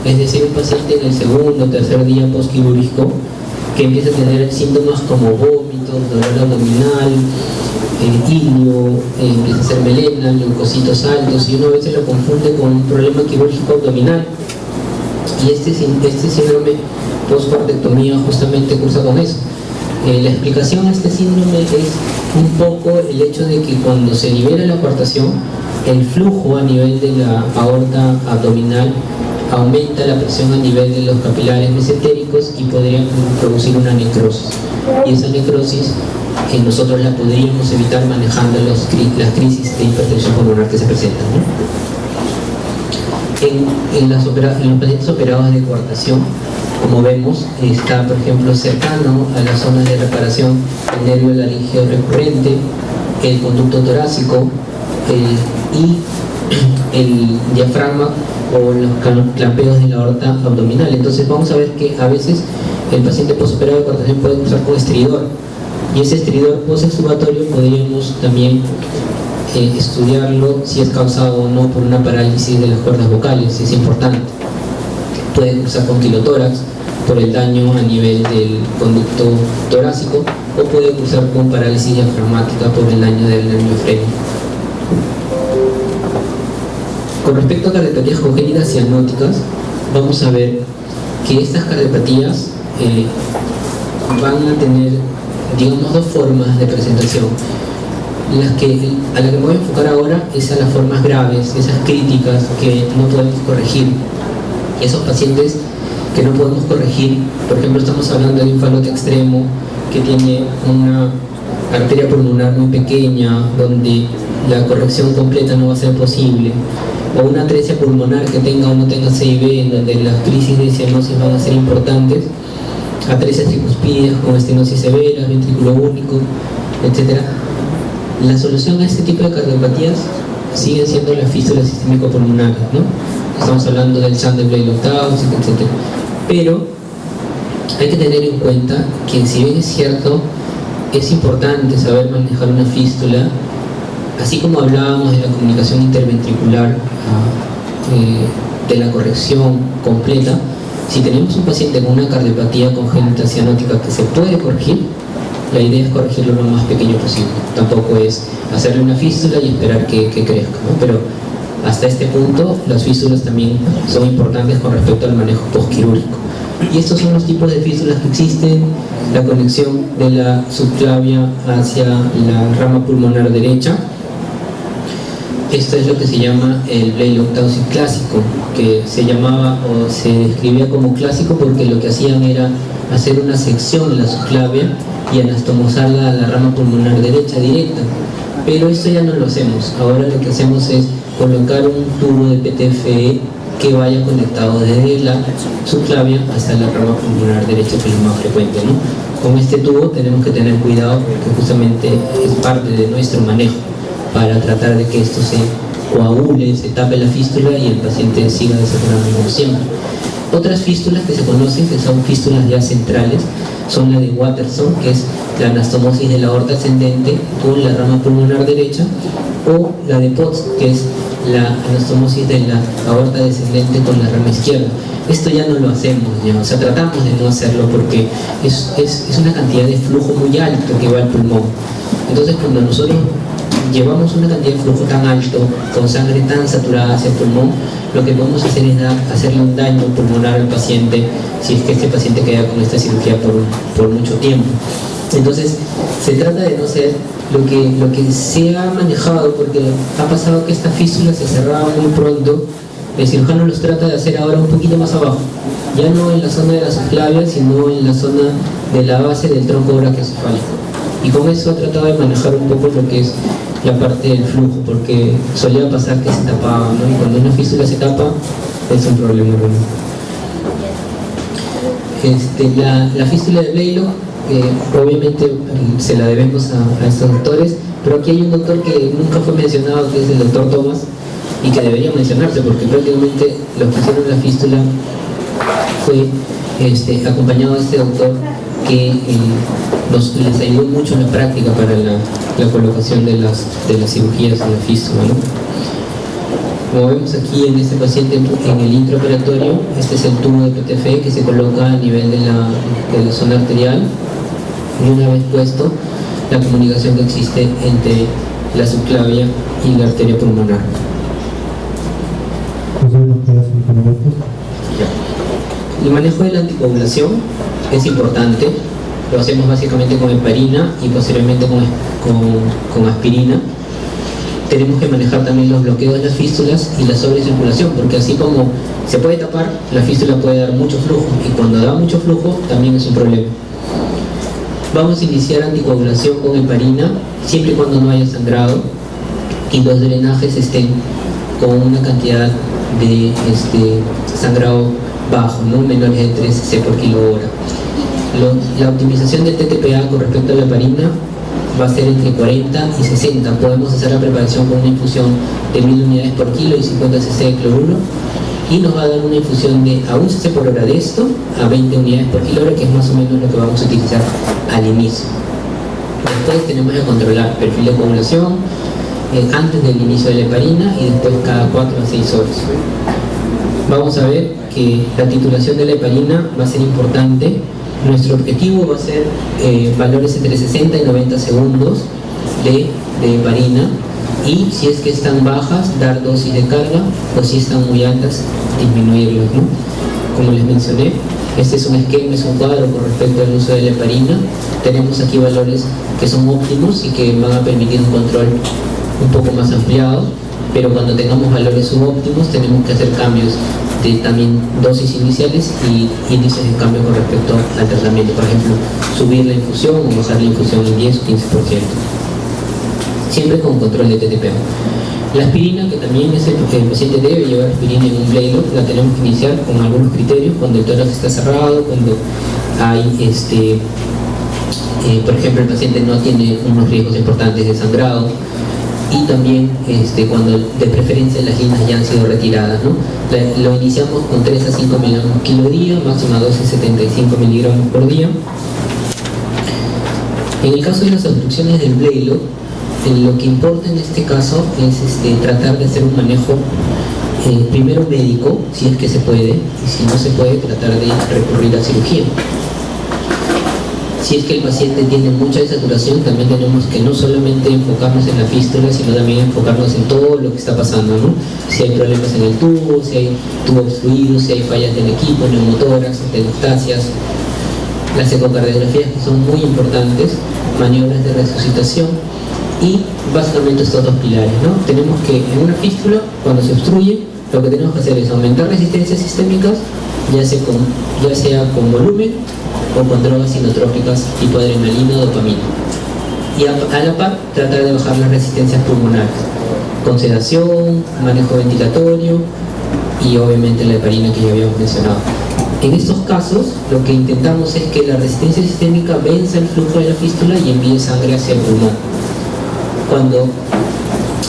es decir, un paciente en el segundo o tercer día postquirúrgico que empieza a tener síntomas como vómitos, dolor abdominal, ilio, empieza a hacer melena, leucocitos altos, y uno a veces lo confunde con un problema quirúrgico abdominal. Y este síndrome postcuartectomía justamente cursa con eso. La explicación a este síndrome es un poco el hecho de que cuando se libera la coartación, el flujo a nivel de la aorta abdominal aumenta la presión a nivel de los capilares mesentéricos y podría producir una necrosis. Y esa necrosis nosotros la podríamos evitar manejando las crisis de hipertensión pulmonar que se presentan, ¿no? En los pacientes operados de coartación, como vemos, está por ejemplo cercano a las zonas de reparación el nervio laríngeo recurrente, el conducto torácico y el diafragma o los clampeos de la aorta abdominal. Entonces vamos a ver que a veces el paciente postoperado de coartación puede cruzar con estridor, y ese estridor postextubatorio podríamos también estudiarlo si es causado o no por una parálisis de las cuerdas vocales, es importante. Puede cruzar con quilotórax por el daño a nivel del conducto torácico, o puede cruzar con parálisis diafragmática por el daño del nervio freno. Con respecto a cardiopatías congénitas cianóticas, vamos a ver que estas cardiopatías van a tener, digamos, dos formas de presentación. A la que me voy a enfocar ahora es a las formas graves, esas críticas que no podemos corregir. Esos pacientes que no podemos corregir, por ejemplo, estamos hablando de un falote extremo que tiene una arteria pulmonar muy pequeña, donde la corrección completa no va a ser posible, o una atresia pulmonar que tenga o no tenga CIB, en donde las crisis de cianosis van a ser importantes, atresias tricuspídeas con estenosis severa, ventrículo único, etc. La solución a este tipo de cardiopatías siguen siendo las fístulas sistémico-pulmonares, ¿no? Estamos hablando del SAN de Blay-Loctausic, etc. Pero hay que tener en cuenta que, si bien es cierto, es importante saber manejar una fístula, así como hablábamos de la comunicación interventricular, de la corrección completa, si tenemos un paciente con una cardiopatía congénita cianótica que se puede corregir, la idea es corregirlo lo más pequeño posible. Tampoco es hacerle una fístula y esperar que crezca, ¿no? Pero hasta este punto las fístulas también son importantes con respecto al manejo postquirúrgico. Y estos son los tipos de fístulas que existen: la conexión de la subclavia hacia la rama pulmonar derecha. Esto es lo que se llama el Blay-Loctausic clásico, que se llamaba o se describía como clásico porque lo que hacían era hacer una sección en la subclavia y anastomosarla a la rama pulmonar derecha directa. Pero esto ya no lo hacemos. Ahora lo que hacemos es colocar un tubo de PTFE que vaya conectado desde la subclavia hasta la rama pulmonar derecha, que es lo más frecuente, ¿no? Con este tubo tenemos que tener cuidado porque justamente es parte de nuestro manejo para tratar de que esto se coagule, se tape la fístula y el paciente siga desarrollando como siempre. Otras fístulas que se conocen, que son fístulas ya centrales, son la de Watterson, que es la anastomosis de la aorta ascendente con la rama pulmonar derecha, o la de Potts, que es la anastomosis de la aorta descendente con la rama izquierda. Esto ya no lo hacemos, ya, o sea, tratamos de no hacerlo porque es una cantidad de flujo muy alto que va al pulmón. Entonces, cuando nosotros llevamos una cantidad de flujo tan alto, con sangre tan saturada hacia el pulmón, lo que podemos hacer es hacerle un daño pulmonar al paciente si es que este paciente queda con esta cirugía por mucho tiempo. Entonces, se trata de no ser lo que se ha manejado, porque ha pasado que estas fístulas se cerraban muy pronto. El cirujano los trata de hacer ahora un poquito más abajo, ya no en la zona de la subclavia, sino en la zona de la base del tronco brachiocefálico. y con eso ha tratado de manejar un poco lo que es la parte del flujo, porque solía pasar que se tapaba, ¿no? Y cuando una fístula se tapa es un problema, ¿no? La fístula de Blalock, obviamente se la debemos a estos doctores, pero aquí hay un doctor que nunca fue mencionado, que es el doctor Thomas, y que debería mencionarse porque prácticamente los que hicieron la fístula fue acompañado de este doctor que les ayudó mucho en la práctica para la colocación de las cirugías en la fístula, ¿no? Como vemos aquí en este paciente en el intraoperatorio, este es el tubo de PTFE que se coloca a nivel de la zona arterial, y una vez puesto, la comunicación que existe entre la subclavia y la arteria pulmonar. El manejo de la anticoagulación es importante, lo hacemos básicamente con heparina y posteriormente con aspirina. Tenemos que manejar también los bloqueos de las fístulas y la sobrecirculación, porque así como se puede tapar, la fístula puede dar mucho flujo, y cuando da mucho flujo también es un problema. Vamos a iniciar anticoagulación con heparina siempre y cuando no haya sangrado y los drenajes estén con una cantidad de sangrado bajo, ¿no? Menores de 3 cc por kilo hora. La optimización del TTPA con respecto a la heparina va a ser entre 40 y 60. Podemos hacer la preparación con una infusión de 1000 unidades por kilo y 50 cc de cloruro, y nos va a dar una infusión de a 1 cc por hora de esto a 20 unidades por kilo hora, que es más o menos lo que vamos a utilizar al inicio. Después tenemos que controlar perfil de coagulación antes del inicio de la heparina y después cada 4 a 6 horas. Vamos a ver que la titulación de la heparina va a ser importante. Nuestro objetivo va a ser valores entre 60 y 90 segundos de heparina, y si es que están bajas, dar dosis de carga, o si están muy altas, disminuirlos, ¿no? Como les mencioné, este es un esquema, es un cuadro con respecto al uso de la heparina. Tenemos aquí valores que son óptimos y que van a permitir un control un poco más ampliado, pero cuando tengamos valores subóptimos tenemos que hacer cambios de también dosis iniciales y índices de cambio con respecto al tratamiento. Por ejemplo, subir la infusión o bajar la infusión en 10 o 15%. Siempre con control de TTPA. La aspirina, que también es el paciente debe llevar aspirina en un Blalock, la tenemos que iniciar con algunos criterios: cuando el tórax está cerrado, cuando hay por ejemplo, el paciente no tiene unos riesgos importantes de sangrado, y también cuando de preferencia las líneas ya han sido retiradas, ¿no? Lo iniciamos con 3 a 5 miligramos por kilo día, máxima dosis 75 miligramos por día. En el caso de las obstrucciones del Blalock, lo que importa en este caso es tratar de hacer un manejo primero médico, si es que se puede, y si no se puede, tratar de recurrir a cirugía. Si es que el paciente tiene mucha desaturación, también tenemos que no solamente enfocarnos en la fístula, sino también enfocarnos en todo lo que está pasando, ¿no? Si hay problemas en el tubo, si hay tubo obstruido, si hay fallas del equipo, neumotórax, atenostasias, las ecocardiografías, que son muy importantes, maniobras de resucitación, y básicamente estos dos pilares, ¿no? Tenemos que en una fístula, cuando se obstruye, lo que tenemos que hacer es aumentar resistencias sistémicas, ya sea con volumen o con drogas sinotrópicas tipo adrenalina o dopamina, y a la par tratar de bajar las resistencias pulmonares con sedación, manejo ventilatorio y obviamente la heparina que ya habíamos mencionado. En estos casos lo que intentamos es que la resistencia sistémica venza el flujo de la fístula y envíe sangre hacia el pulmón. Cuando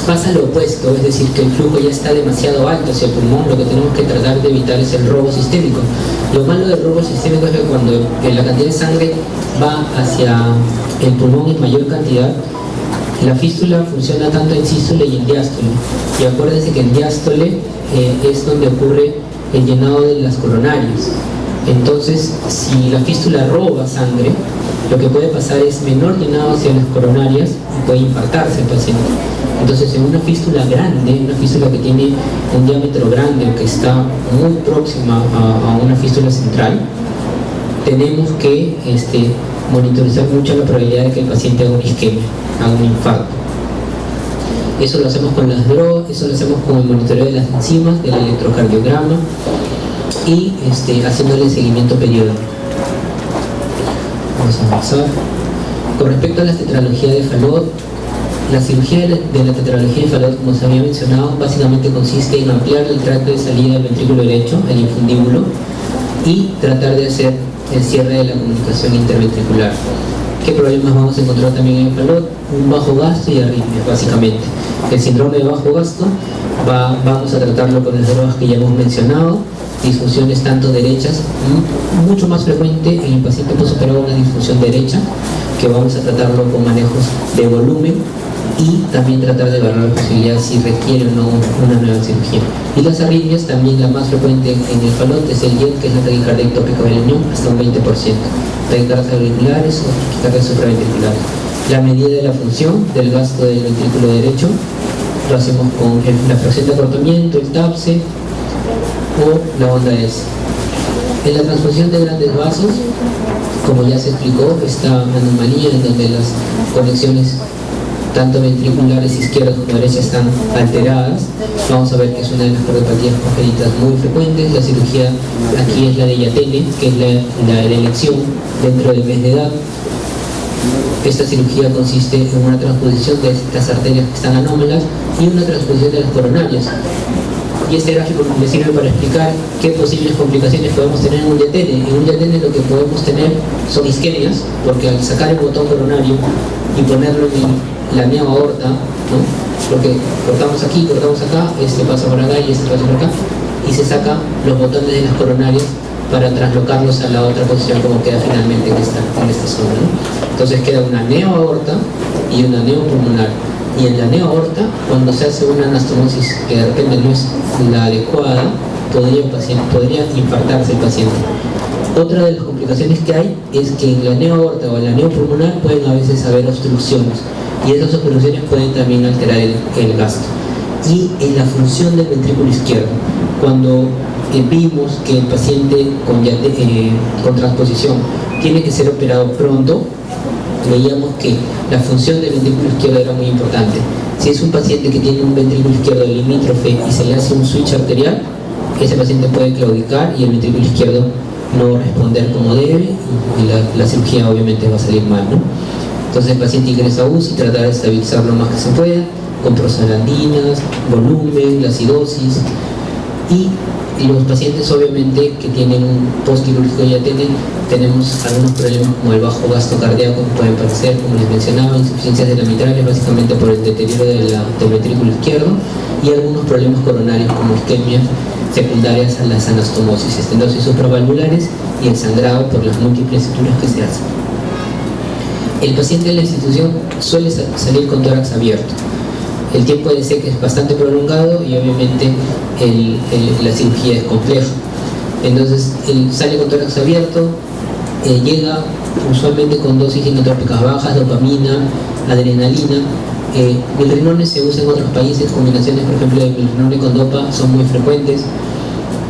pasa lo opuesto, es decir, que el flujo ya está demasiado alto hacia el pulmón, lo que tenemos que tratar de evitar es el robo sistémico. Lo malo del robo sistémico es que cuando la cantidad de sangre va hacia el pulmón en mayor cantidad, la fístula funciona tanto en sístole y en diástole. Y acuérdense que en diástole es donde ocurre el llenado de las coronarias. Entonces, si la fístula roba sangre, lo que puede pasar es menor llenado hacia las coronarias y puede infartarse el paciente. Entonces, en una fístula grande, una fístula que tiene un diámetro grande o que está muy próxima a una fístula central, tenemos que monitorizar mucho la probabilidad de que el paciente haga una isquemia, haga un infarto. Eso lo hacemos con las drogas, eso lo hacemos con el monitoreo de las enzimas, del electrocardiograma y haciéndole seguimiento periódico. Vamos a avanzar. Con respecto a la tetralogía de Fallot, la cirugía de la tetralogía de Fallot, como se había mencionado, básicamente consiste en ampliar el tracto de salida del ventrículo derecho, el infundíbulo, y tratar de hacer el cierre de la comunicación interventricular. ¿Qué problemas vamos a encontrar también en Fallot? Un bajo gasto y arritmias, básicamente. El síndrome de bajo gasto vamos a tratarlo con las drogas que ya hemos mencionado, disfunciones tanto derechas, mucho más frecuente en el paciente postoperado una disfunción derecha, que vamos a tratarlo con manejos de volumen y también tratar de evaluar la posibilidad si requiere o no una nueva cirugía. Y las arritmias, también la más frecuente en el Fallot es el JET, que es la taquicardia ectópica del riñón, hasta un 20%. Taquicardias auriculares o taquicardias supraventriculares. La medida de la función del gasto del ventrículo derecho lo hacemos con la fracción de acortamiento, el TAPSE o la onda S. En la transfusión de grandes vasos, como ya se explicó, esta anomalía en donde las conexiones tanto ventriculares izquierdas como derechas están alteradas, vamos a ver que es una de las cardiopatías congénitas muy frecuentes. La cirugía aquí es la de Yatene, que es la elección dentro del mes de edad. Esta cirugía consiste en una transposición de estas arterias que están anómalas y una transposición de las coronarias. Y este gráfico me sirve para explicar qué posibles complicaciones podemos tener en un Yatene. En un Yatene lo que podemos tener son isquemias, porque al sacar el botón coronario y ponerlo en la neoaorta, ¿no? Porque cortamos aquí, cortamos acá, este pasa por acá y este pasa por acá, y se saca los botones de las coronarias para traslocarlos a la otra posición como queda finalmente en esta zona, ¿no? Entonces queda una neoaorta y una neopulmonar. Y en la neoaorta, cuando se hace una anastomosis que de repente no es la adecuada, podría infartarse el paciente. Otra de las complicaciones que hay es que en la neoaorta o en la neopulmonar pueden a veces haber obstrucciones, y esas obstrucciones pueden también alterar el gasto. Y en la función del ventrículo izquierdo, cuando vimos que el paciente con transposición tiene que ser operado pronto, veíamos que la función del ventrículo izquierdo era muy importante. Si es un paciente que tiene un ventrículo izquierdo limítrofe y se le hace un switch arterial, ese paciente puede claudicar y el ventrículo izquierdo no responder como debe, y la cirugía obviamente va a salir mal, ¿no? Entonces el paciente ingresa a UCI y tratar de estabilizar lo más que se pueda, con prostaglandinas, volumen, la acidosis. Y los pacientes obviamente que tienen un postquirúrgico Yatene, tenemos algunos problemas como el bajo gasto cardíaco que pueden parecer, como les mencionaba, insuficiencias de la mitral, básicamente por el deterioro del ventrículo izquierdo, y algunos problemas coronarios como isquemias secundarias a las anastomosis, estenosis supravalvulares y el sangrado por las múltiples suturas que se hacen. El paciente en la institución suele salir con tórax abierto. El tiempo de SEC es bastante prolongado y obviamente la cirugía es compleja. Entonces sale con tórax abierto, llega usualmente con dosis inotrópicas bajas, dopamina, adrenalina. Milrinone se usa en otros países, combinaciones por ejemplo de milrinone con dopa son muy frecuentes.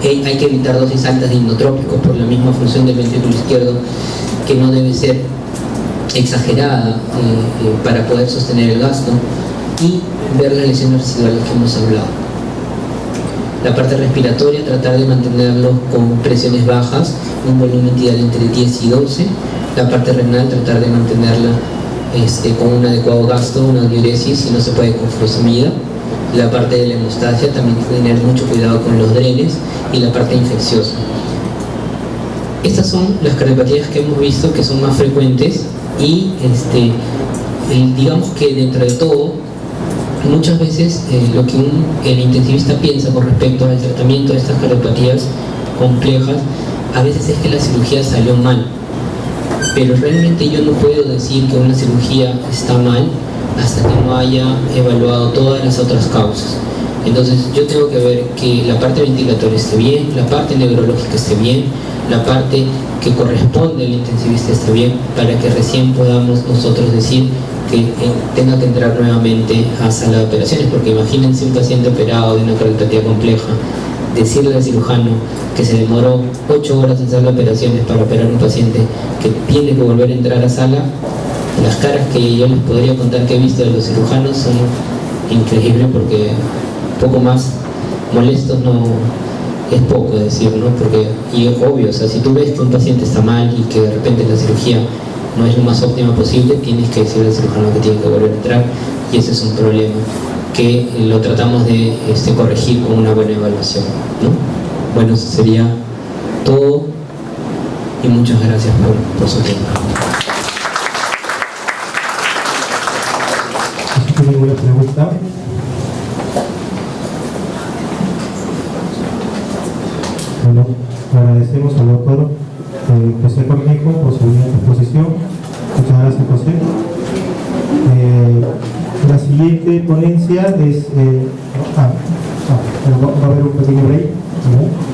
Hay que evitar dosis altas de inotrópicos por la misma función del ventrículo izquierdo, que no debe ser exagerada para poder sostener el gasto, y ver las lesiones residuales que hemos hablado. La parte respiratoria, tratar de mantenerlo con presiones bajas, un volumen tidal entre 10 y 12. La parte renal, tratar de mantenerla con un adecuado gasto, una diuresis, si no se puede con furosemida. La parte de la hemostasia, también tener mucho cuidado con los drenes, y la parte infecciosa. Estas son las cardiopatías que hemos visto que son más frecuentes, y digamos que dentro de todo, muchas veces lo que el intensivista piensa con respecto al tratamiento de estas cardiopatías complejas, a veces es que la cirugía salió mal, pero realmente yo no puedo decir que una cirugía está mal hasta que no haya evaluado todas las otras causas. Entonces yo tengo que ver que la parte ventilatoria esté bien, la parte neurológica esté bien, la parte que corresponde al intensivista esté bien, para que recién podamos nosotros decir que tenga que entrar nuevamente a sala de operaciones. Porque imagínense un paciente operado de una cardiopatía compleja, decirle al cirujano que se demoró 8 horas en sala de operaciones para operar un paciente que tiene que volver a entrar a sala. Las caras que yo les podría contar que he visto de los cirujanos son increíbles, porque poco más molestos no es poco decir, ¿no? Porque, y obvio, o sea, si tú ves que un paciente está mal y que de repente la cirugía no es lo más óptima posible, tienes que decirle al cirujano que tiene que volver a entrar, y ese es un problema que lo tratamos de corregir con una buena evaluación, ¿no? Bueno, eso sería todo, y muchas gracias por su tiempo. ¿Tiene alguna pregunta? Bueno, agradecemos al doctor José Cornejo por su exposición. Muchas gracias, José. La siguiente ponencia es... va a haber un pequeño break, ¿no?